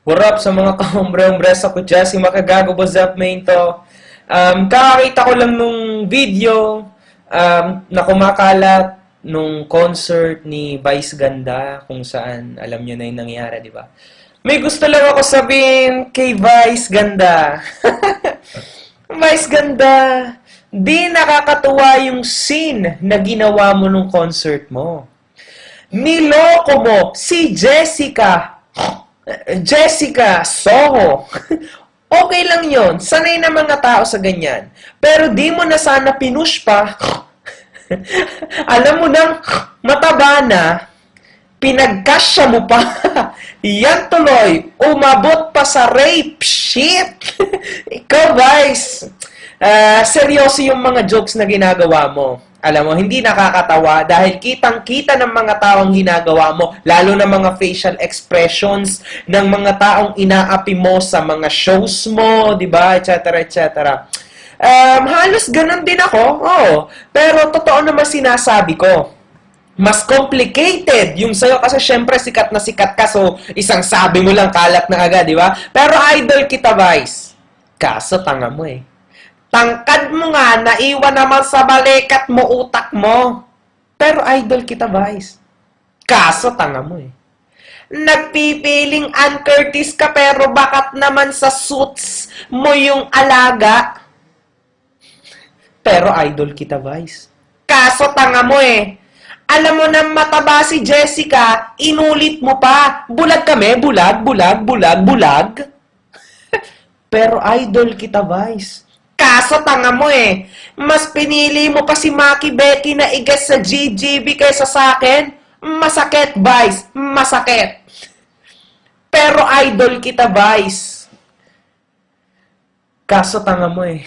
What up sa mga kahombre-hombres ako dyan, si Makagago Bozap main to. Kakakita ko lang nung video na kumakalat nung concert ni Vice Ganda kung saan alam nyo na yung nangyari, di ba? May gusto lang ako sabihin kay Vice Ganda. Vice Ganda, di nakakatuwa yung scene na ginawa mo nung concert mo. Niloko mo si Jessica Soho. Okay lang yon. Sanay na mga tao sa ganyan. Pero di mo na sana pinush pa. Alam mo nang mataba na, pinagkasya mo pa. Yan tuloy, umabot pa sa rape. Shit! Ikaw, Vice. Seryoso yung mga jokes na ginagawa mo. Alam mo, hindi nakakatawa dahil kitang-kita ng mga taong ginagawa mo, lalo na mga facial expressions ng mga taong inaapi mo sa mga shows mo, di ba, etc., etc. Halos ganun din ako, pero totoo naman sinasabi ko. Mas complicated yung sa'yo kasi syempre sikat na sikat ka, so isang sabi mo lang kalat na agad, di ba? Pero idol kita, Vice. Kaso tanga mo eh. Tangkad mo nga, naiwan naman sa balikat mo, utak mo. Pero idol kita, Vice. Kaso, tanga mo eh. Nagpipiling Ann Curtis ka, pero bakat naman sa suits mo yung alaga. Pero idol kita, Vice. Kaso, tanga mo eh. Alam mo na mataba si Jessica, inulit mo pa. Bulag kami, bulag. Pero idol kita, Vice. Kaso tanga mo eh. Mas pinili mo pa si Maki Becky na i-guest sa GGB kaysa sa akin. Masakit, Vice. Masakit. Pero idol kita, Vice. Kaso tanga mo eh.